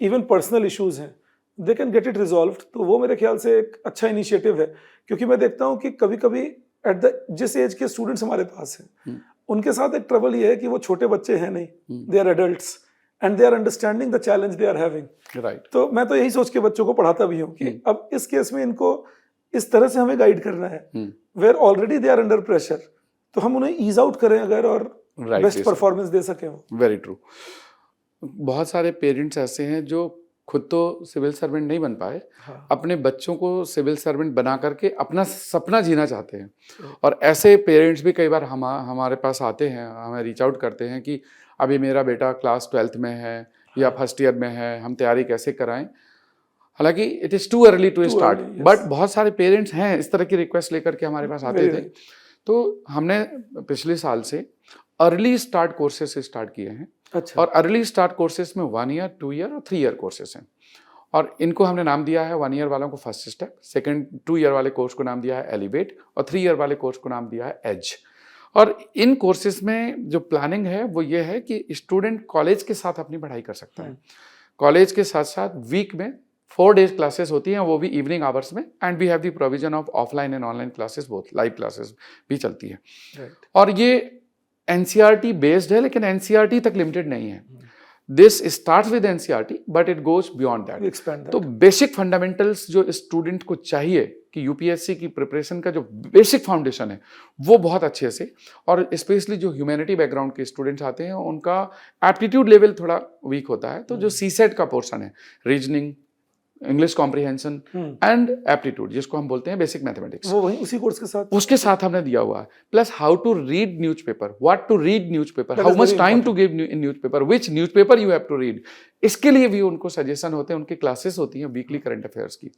इवन पर्सनल इश्यूज हैं, they can get it resolved. तो वो मेरे ख्याल से एक अच्छा इनिशिएटिव है, क्योंकि मैं देखता हूँ कि कभी कभी जिस एज के स्टूडेंट्स हमारे पास हैं, उनके साथ एक ट्रबल ये है कि वो छोटे बच्चे हैं नहीं, they are adults and they are understanding the challenge they are having. Right. तो मैं तो यही सोच के बच्चों को पढ़ाता भी हूँ कि अब इस केस में इनको इस तरह से हमें गाइड करना है, where already they are under pressure, तो हम उन्हें ईज आउट करें अगर, और बेस्ट परफॉर्मेंस दे सकें वो। Very true. बहुत सारे पेरेंट्स ऐसे हैं जो खुद तो सिविल सर्वेंट नहीं बन पाए, अपने बच्चों को सिविल सर्वेंट बना करके अपना सपना जीना चाहते हैं, और ऐसे पेरेंट्स भी कई बार हमारे पास आते हैं, हमें रीच आउट करते हैं कि अभी मेरा बेटा क्लास 12th में है या फर्स्ट ईयर में है, हम तैयारी कैसे कराएं। हालांकि it is too early to start, but बहुत सारे पेरेंट्स हैं इस तरह की रिक्वेस्ट लेकर के हमारे पास आते थे। तो हमने पिछले साल से अर्ली स्टार्ट कोर्सेस स्टार्ट किए हैं। अच्छा। और अर्ली स्टार्ट कोर्सेज में 1 ईयर, 2 ईयर और 3 ईयर कोर्सेज हैं, और इनको हमने नाम दिया है 1 ईयर वालों को फर्स्ट स्टेप, सेकंड 2 ईयर वाले कोर्स को नाम दिया है एलिवेट, और 3 ईयर वाले कोर्स को नाम दिया है एज। और इन कोर्सेज में जो प्लानिंग है वो ये है कि स्टूडेंट कॉलेज के साथ अपनी पढ़ाई कर सकता है। कॉलेज के साथ साथ वीक में 4 डेज क्लासेस होती हैं, वो भी इवनिंग आवर्स में, and we have the provision of offline and online classes, both live classes भी चलती है। और ये एनसीईआरटी बेस्ड है, लेकिन एनसीईआरटी तक लिमिटेड नहीं है। This starts with NCERT but it goes beyond that. तो बेसिक फंडामेंटल्स जो स्टूडेंट को चाहिए कि यूपीएससी की प्रिपरेशन का जो बेसिक फाउंडेशन है वो बहुत अच्छे से, और स्पेशली जो ह्यूमैनिटी बैकग्राउंड के स्टूडेंट्स आते हैं उनका एप्टीट्यूड लेवल थोड़ा वीक होता है, तो जो सीसेट का पोर्शन है, reasoning, English comprehension and aptitude, जिसको हम बोलते हैं बेसिक मैथमेटिक्स, वो वही उसी कोर्स के साथ उसके साथ हमने दिया हुआ है। Plus how to read newspaper, what to read newspaper, how much time to give in newspaper, which newspaper you have to read, इसके लिए भी उनको सजेशन होते हैं, उनकी क्लासेस होती हैं वीकली करंट अफेयर्स की।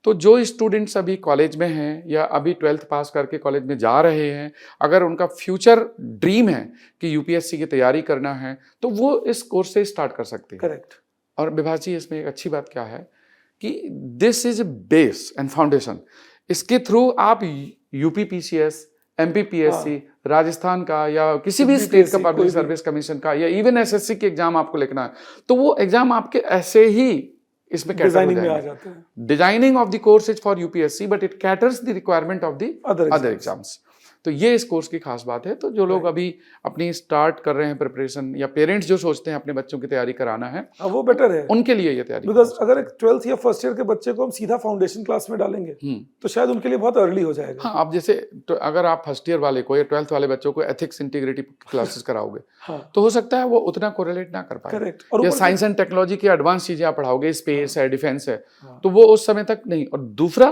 तो जो स्टूडेंट्स अभी कॉलेज में हैं या अभी 12th पास करके कॉलेज में जा रहे हैं, अगर उनका फ्यूचर ड्रीम है कि यूपीएससी की तैयारी करना है, तो वो इस कोर्स से स्टार्ट कर सकते हैं। करेक्ट। और विभाष जी, इसमें एक अच्छी बात क्या है कि this is base and foundation. इसके थ्रू आप यूपीपीसीएस, एमपीपीएससी, राजस्थान का या किसी भी स्टेट का पब्लिक सर्विस कमीशन का, या इवन एसएससी के एग्जाम आपको लिखना है, तो वो एग्जाम आपके ऐसे ही इसमें डिजाइनिंग में आ जाते हैं। Designing of the course is for UPSC but it caters the requirement of the other exams. तो ये इस कोर्स की खास बात है। तो जो लोग अभी अपनी स्टार्ट कर रहे हैं प्रिपरेशन, या पेरेंट्स जो सोचते हैं अपने बच्चों की तैयारी कराना है, वो बेटर है उनके लिए ये तैयारी। बिकॉज अगर एक 12th या फर्स्ट ईयर के बच्चे को हम सीधा फाउंडेशन क्लास में डालेंगे तो शायद उनके लिए बहुत अर्ली हो जाएगा। हाँ, आप जैसे तो अगर आप फर्स्ट ईयर वाले को या 12th वाले बच्चों को एथिक्स इंटीग्रिटी क्लासेस कराओगे, तो हो सकता है वो उतना कोरिलेट ना कर पाए। करेक्ट। या साइंस एंड टेक्नोलॉजी की एडवांस चीजें आप पढ़ाओगे, स्पेस है, डिफेंस है, तो वो उस समय तक नहीं। और दूसरा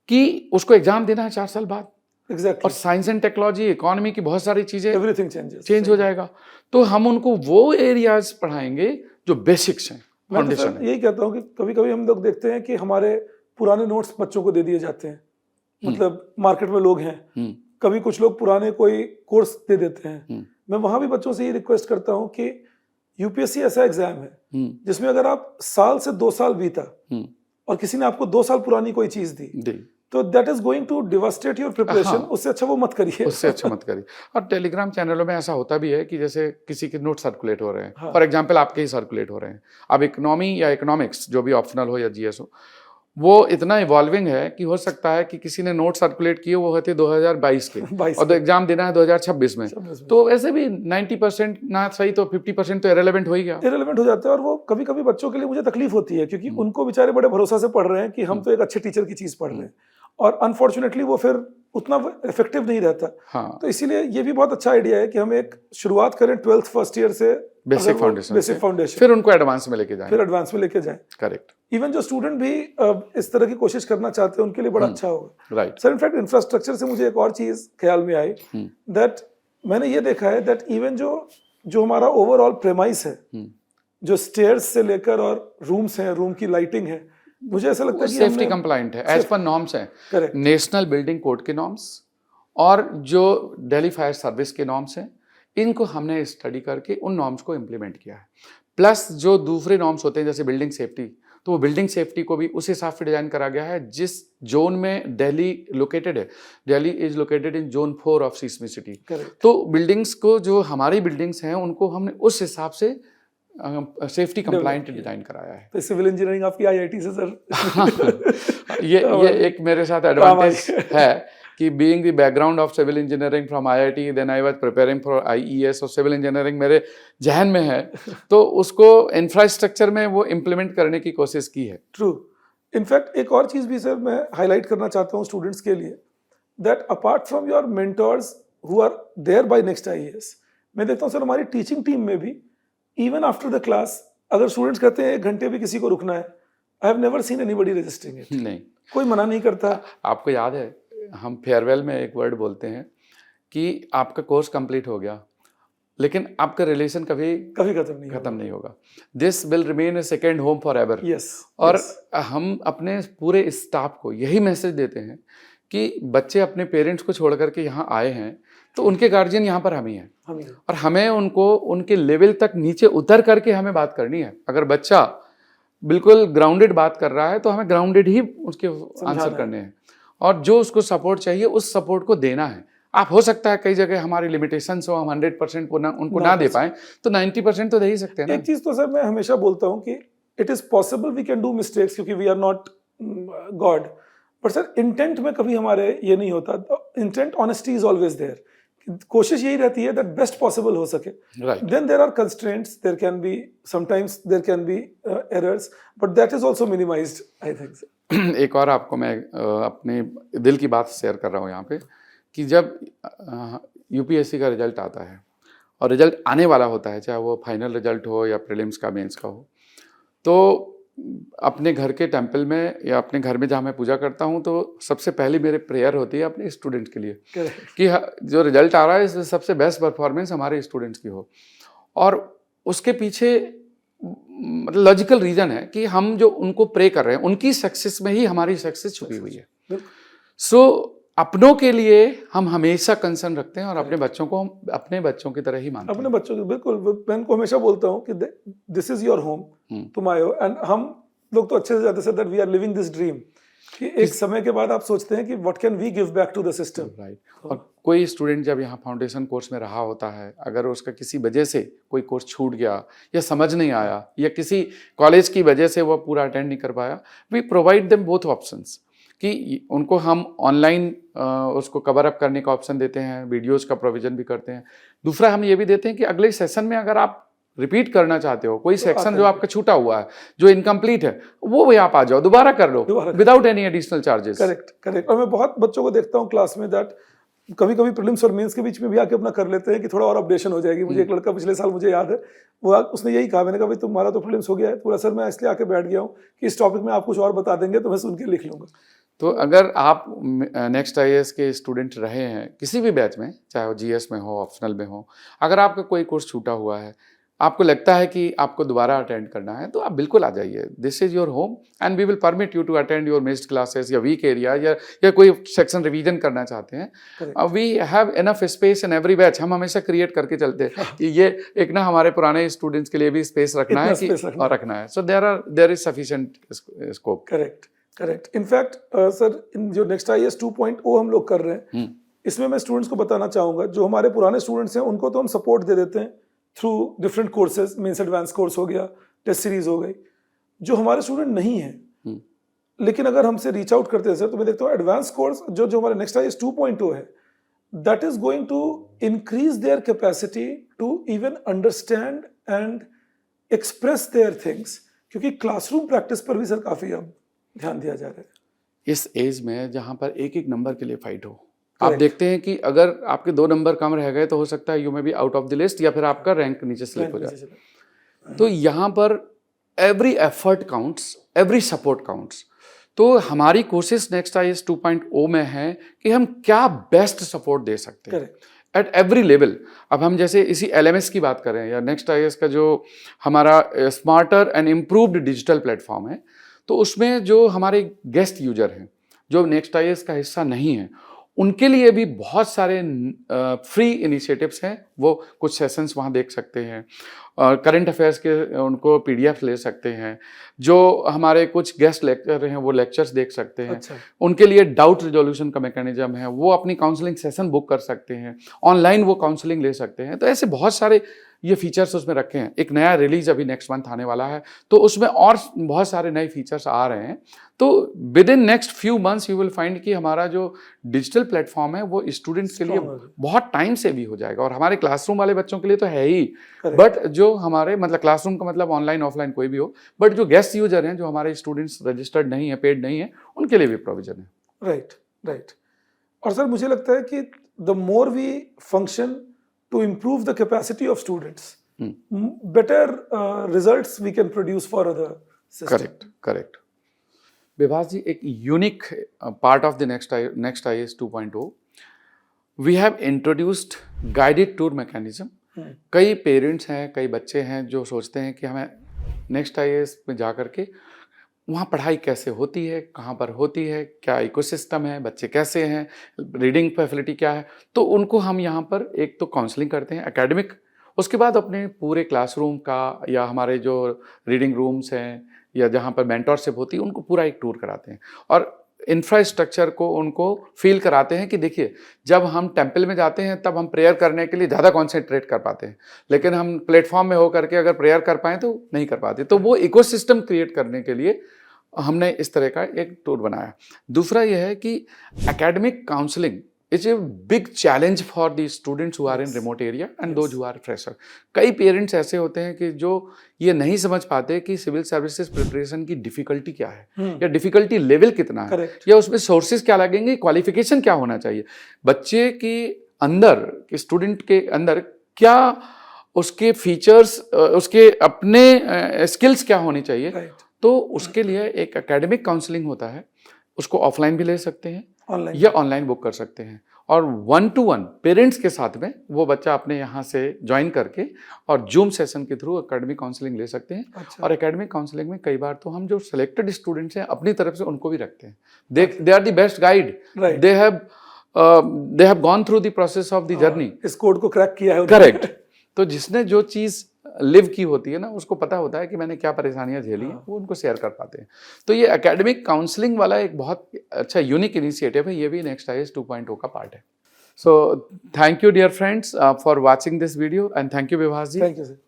कि उसको एग्जाम देना है 4 साल बाद। Exactly. और साइंस एंड टेक्नोलॉजी, इकोनॉमी की बहुत सारी चीजें, एवरीथिंग चेंज हो जाएगा। तो हम उनको वो एरियाज पढ़ाएंगे जो बेसिक्स हैं, फाउंडेशन है। यही कहता हूँ कि कभी कभी हम लोग देखते हैं कि हमारे पुराने नोट्स बच्चों को दे दिए जाते हैं। मतलब मार्केट में लोग हैं, कभी कुछ लोग पुराने कोई कोर्स दे देते हैं। मैं वहां भी बच्चों से ये रिक्वेस्ट करता हूँ कि यूपीएससी ऐसा एग्जाम है जिसमें अगर आप साल से 2 साल बीता और किसी ने आपको 2 साल पुरानी कोई चीज दी, तो that is going to devastate your preparation. उससे अच्छा वो मत करिए, उससे अच्छा मत करिए। और टेलीग्राम चैनलों में ऐसा होता भी है कि जैसे किसी के नोट सर्कुलेट हो रहे हैं, फॉर एग्जांपल आपके ही सर्कुलेट हो रहे हैं, अब इकोनॉमी या इकोनॉमिक्स जो भी ऑप्शनल हो या जीएस हो, वो इतना इवॉल्विंग है कि हो सकता है कि किसी ने नोट सर्कुलेट किए वो होते 2022 के और तो एग्जाम देना है 2026 में, तो वैसे भी 90% ना सही तो 50% तो इरेलेवेंट हो ही गया, इरेलेवेंट हो जाता है। और वो कभी कभी बच्चों के लिए मुझे तकलीफ होती है, क्योंकि उनको बेचारे बड़े भरोसा से पढ़ रहे हैं कि हम तो एक अच्छे टीचर की चीज पढ़ रहे हैं, और अनफॉर्चुनेटली वो फिर उतना इफेक्टिव नहीं रहता। तो इसीलिए ये भी बहुत अच्छा आइडिया है कि हम एक शुरुआत करें 12th फर्स्ट ईयर से बेसिक फाउंडेशन बेसिक फाउंडेशन, फिर उनको एडवांस में लेके जाएं, फिर एडवांस में लेके जाएं। करेक्ट। इवन जो स्टूडेंट भी इस तरह की कोशिश करना चाहते हैं उनके लिए बड़ा अच्छा होगा। राइट सर इनफैक्ट इंफ्रास्ट्रक्चर से मुझे एक और चीज ख्याल में आई, दैट मैंने ये देखा है दैट इवन जो हमारा ओवरऑल प्रेमाइस है, जो स्टेयर्स से लेकर और रूम्स हैं, रूम की लाइटिंग है, मुझे ऐसा लगता है कि सेफ्टी कंप्लाइंट है, एज पर नॉर्म्स हैं, करेक्ट, नेशनल बिल्डिंग कोड के नॉर्म्स और जो दिल्ली फायर सर्विस के नॉर्म्स हैं, इनको हमने स्टडी करके उन नॉर्म्स को इम्प्लीमेंट किया है। प्लस जो दूसरे नॉर्म्स होते हैं जैसे बिल्डिंग सेफ्टी, तो वो बिल्डिंग सेफ्टी को भी उस हिसाब से डिजाइन करा गया है जिस जोन में दिल्ली लोकेटेड है। Delhi is located in zone 4 of seismicity. तो बिल्डिंग्स को, जो हमारी बिल्डिंग्स हैं, उनको हमने उस हिसाब से सेफ्टी कंप्लाइंट डिजाइन कराया है। तो सिविल इंजीनियरिंग आपकी आईआईटी से सर ये एक मेरे साथ एडवांटेज है कि being the background of civil engineering from IIT, then I was preparing for IES और सिविल इंजीनियरिंग मेरे जहन में है, तो उसको इंफ्रास्ट्रक्चर में वो इम्प्लीमेंट करने की कोशिश की है। ट्रू। इनफैक्ट एक और चीज़ भी सर मैं हाईलाइट करना चाहता हूँ स्टूडेंट्स के लिए, that apart from your mentors who are there by next IAS, मैं देखता हूँ सर हमारी टीचिंग टीम में भी इवन आफ्टर द क्लास अगर स्टूडेंट्स कहते हैं 1 घंटे भी किसी को रुकना है, I have never seen anybody resisting it. नहीं, कोई मना नहीं करता। आपको याद है हम फेयरवेल में एक वर्ड बोलते हैं कि आपका कोर्स कंप्लीट हो गया, लेकिन आपका रिलेशन कभी खत्म नहीं होगा। This will remain A second home for ever. और हम अपने पूरे स्टाफ को यही मैसेज देते हैं कि बच्चे अपने पेरेंट्स को छोड़ करके यहाँ आए हैं तो उनके गार्जियन यहाँ पर हम ही हैं, और हमें उनको उनके लेवल तक नीचे उतर करके हमें बात करनी है। अगर बच्चा बिल्कुल ग्राउंडेड बात कर रहा है तो हमें ग्राउंडेड ही उसके आंसर करने हैं, और जो उसको सपोर्ट चाहिए उस सपोर्ट को देना है। आप हो सकता है कई जगह हमारी लिमिटेशंस हो, हम 100% उनको ना दे पाएं, तो 90% तो दे ही सकते हैं ना। एक चीज तो सर मैं हमेशा बोलता हूं कि it is possible we can do mistakes क्योंकि we are not God, but sir intent में कभी हमारे ये नहीं होता। Intent honesty is always there. कोशिश यही रहती है दैट बेस्ट पॉसिबल हो सके। Then there are constraints, there can be sometimes there can be errors, but that is also minimized I think. एक और आपको मैं अपने दिल की बात शेयर कर रहा हूँ यहाँ पे, कि जब यूपीएससी का रिजल्ट आता है और रिजल्ट आने वाला होता है, चाहे वो फाइनल रिजल्ट हो या प्रीलिम्स का, मेंस का हो, तो अपने घर के टेंपल में या अपने घर में जहाँ मैं पूजा करता हूँ, तो सबसे पहले मेरे प्रेयर होती है अपने स्टूडेंट के लिए कि जो रिजल्ट आ रहा है इसमें सबसे बेस्ट परफॉर्मेंस हमारे स्टूडेंट्स की हो। और उसके पीछे मतलब लॉजिकल रीजन है कि हम जो उनको प्रे कर रहे हैं उनकी सक्सेस में ही हमारी सक्सेस छुपी हुई है। सो अपनों के लिए हम हमेशा कंसर्न रखते हैं और अपने बच्चों को हम अपने बच्चों की तरह ही मानते हैं। अपने बच्चों की बिल्कुल, मैं उनको हमेशा बोलता हूँ कि दिस इज योर होम, तुम आए हो। एंड हम लोग तो अच्छे से जाते हैं that we are living this dream, कि एक समय के बाद आप सोचते हैं कि what can we give back to the system. Right. और कोई स्टूडेंट जब यहाँ फाउंडेशन कोर्स में रहा होता है, अगर उसका किसी वजह से कोई कोर्स छूट गया या समझ नहीं आया या किसी कॉलेज की वजह से वो पूरा अटेंड नहीं कर पाया, we provide them both options, कि उनको हम ऑनलाइन उसको कवर अप करने का ऑप्शन देते हैं, वीडियोस का प्रोविजन भी करते हैं। दूसरा हम ये भी देते हैं कि अगले सेशन में अगर आप रिपीट करना चाहते हो, कोई सेक्शन जो आपका छूटा हुआ है, जो इनकम्प्लीट है, वो भी आप आ जाओ, दोबारा कर लो without any additional charges. Correct. और मैं बहुत बच्चों को देखता हूँ क्लास में दैट कभी कभी प्रीलिम्स और मेंस के बीच में भी आके अपना कर लेते हैं कि थोड़ा और अपडेशन हो जाएगी। मुझे एक लड़का पिछले साल मुझे याद है, वो उसने यही कहा, मैंने कहा भाई तुम्हारा तो प्रीलिम्स हो गया है पूरा सर, मैं इसलिए आके बैठ गया हूँ कि इस टॉपिक में आप कुछ और बता देंगे तो मैं सुन के लिख लूंगा। तो अगर आप नेक्स्ट आईएएस के स्टूडेंट रहे हैं किसी भी बैच में, चाहे वो जीएस में हो, ऑप्शनल में हो, अगर आपका कोई कोर्स छूटा हुआ है, आपको लगता है कि आपको दोबारा अटेंड करना है, तो आप बिल्कुल आ जाइए। This is your home and we will permit you to attend your missed classes या वीक एरिया या कोई सेक्शन रिवीजन करना चाहते हैं। We have enough space in every batch. हम हमेशा क्रिएट करके चलते हैं कि ये एक ना हमारे पुराने स्टूडेंट्स के लिए भी स्पेस रखना है और रखना है। So there is sufficient scope. Correct. In fact sir जो नेक्स्ट आईएएस 2.0 हम लोग कर रहे हैं, इसमें मैं स्टूडेंट्स को बताना चाहूँगा, जो हमारे पुराने स्टूडेंट्स हैं उनको तो हम सपोर्ट दे देते हैं through different courses, means advance course हो गया, टेस्ट सीरीज हो गई। जो हमारे स्टूडेंट नहीं हैं लेकिन अगर हमसे रीच आउट करते हैं सर, तो मैं देखता हूँ एडवांस कोर्स जो हमारे नेक्स्ट आईएएस 2.0 है, that is going to increase their capacity to even understand and express their things, क्योंकि क्लासरूम प्रैक्टिस पर भी सर काफ़ी अब ध्यान दिया जा रहा है। इस एज में जहाँ पर एक एक नंबर के लिए फाइट हो, आप देखते हैं कि अगर आपके 2 नंबर कम रह गए तो हो सकता है you may be out of the list या फिर आपका रैंक नीचे स्लिप हो जाए। तो यहाँ पर every effort counts, every support counts. तो हमारी कोशिश नेक्स्ट IAS 2.0 में है कि हम क्या बेस्ट सपोर्ट दे सकते हैं एट एवरी लेवल। अब हम जैसे इसी LMS की बात करें या नेक्स्ट IAS का जो हमारा smarter and improved digital platform है, तो उसमें जो हमारे गेस्ट यूजर हैं जो नेक्स्ट IAS का हिस्सा नहीं है, उनके लिए भी बहुत सारे फ्री इनिशिएटिव्स हैं। वो कुछ सेशंस वहाँ देख सकते हैं, करंट अफेयर्स के उनको PDF ले सकते हैं, जो हमारे कुछ गेस्ट लेक्चर हैं वो लेक्चर्स देख सकते हैं। अच्छा। उनके लिए डाउट रिजोल्यूशन का मैकेनिज्म है, वो अपनी काउंसलिंग सेशन बुक कर सकते हैं, ऑनलाइन वो काउंसलिंग ले सकते हैं। तो ऐसे बहुत सारे ये फीचर्स उसमें रखे हैं। एक नया रिलीज अभी नेक्स्ट मंथ आने वाला है, तो उसमें और बहुत सारे नए फीचर्स आ रहे हैं। तो with in next few months you will find कि हमारा जो डिजिटल प्लेटफॉर्म है वो स्टूडेंट्स के लिए बहुत टाइम से भी हो जाएगा, और हमारे क्लासरूम वाले बच्चों के लिए तो है ही, बट जो हमारे मतलब क्लासरूम का मतलब ऑनलाइन ऑफलाइन कोई भी हो, बट जो गेस्ट यूजर हैं, जो हमारे स्टूडेंट्स रजिस्टर्ड नहीं है, पेड नहीं है, उनके लिए भी प्रोविजन है। राइट। और सर मुझे लगता है कि the more we function to improve the capacity of students, better results we can produce for other systems. Correct. Vibhas ji, एक unique part of the next IAS 2.0, we have introduced guided tour mechanism. कई पेरेंट्स हैं, कई बच्चे हैं जो सोचते हैं कि हमें नेक्स्ट IAS में जा करके वहाँ पढ़ाई कैसे होती है, कहाँ पर होती है, क्या इकोसिस्टम है, बच्चे कैसे हैं, रीडिंग फैसिलिटी क्या है। तो उनको हम यहाँ पर एक तो काउंसलिंग करते हैं एकेडमिक, उसके बाद अपने पूरे क्लासरूम का या हमारे जो रीडिंग रूम्स हैं या जहाँ पर मेंटरशिप होती है, उनको पूरा एक टूर कराते हैं और इंफ्रास्ट्रक्चर को उनको फील कराते हैं कि देखिए, जब हम टेम्पल में जाते हैं तब हम प्रेयर करने के लिए ज़्यादा कॉन्सेंट्रेट कर पाते हैं, लेकिन हम प्लेटफॉर्म में होकर के अगर प्रेयर कर पाएँ तो नहीं कर पाते। तो वो इकोसिस्टम क्रिएट करने के लिए हमने इस तरह का एक टूर बनाया। दूसरा यह है कि academic counselling is a big challenge for the students who are in remote area and those who are fresher. कई पेरेंट्स ऐसे होते हैं कि जो ये नहीं समझ पाते कि सिविल सर्विसेज प्रिपरेशन की डिफिकल्टी क्या है या डिफिकल्टी लेवल कितना है या उसमें सोर्सेज क्या लगेंगे, क्वालिफिकेशन क्या होना चाहिए, बच्चे के अंदर, के स्टूडेंट के अंदर क्या उसके फीचर्स, उसके अपने स्किल्स क्या होनी चाहिए। तो उसके लिए एक एकेडमिक काउंसलिंग होता है, उसको ऑफलाइन भी ले सकते हैं या ऑनलाइन बुक कर सकते हैं, और 1-to-1 पेरेंट्स के साथ में वो बच्चा अपने यहाँ से ज्वाइन करके और जूम सेशन के थ्रू एकेडमिक काउंसलिंग ले सकते हैं। अच्छा। और एकेडमिक काउंसलिंग में कई बार तो हम जो सिलेक्टेड स्टूडेंट्स हैं अपनी तरफ से उनको भी रखते हैं। They are the best guide, they have gone through the process of the journey, इस कोड को क्रैक किया है। करेक्ट। तो जिसने जो चीज़ लिव की होती है ना, उसको पता होता है कि मैंने क्या परेशानियां झेली हैं, वो उनको शेयर कर पाते हैं। तो ये एकेडमिक काउंसलिंग वाला एक बहुत अच्छा यूनिक इनिशिएटिव है, ये भी नेक्स्ट IAS 2.0 का पार्ट है। So thank you dear friends for watching this video and thank you Vibhas ji. Thank you sir.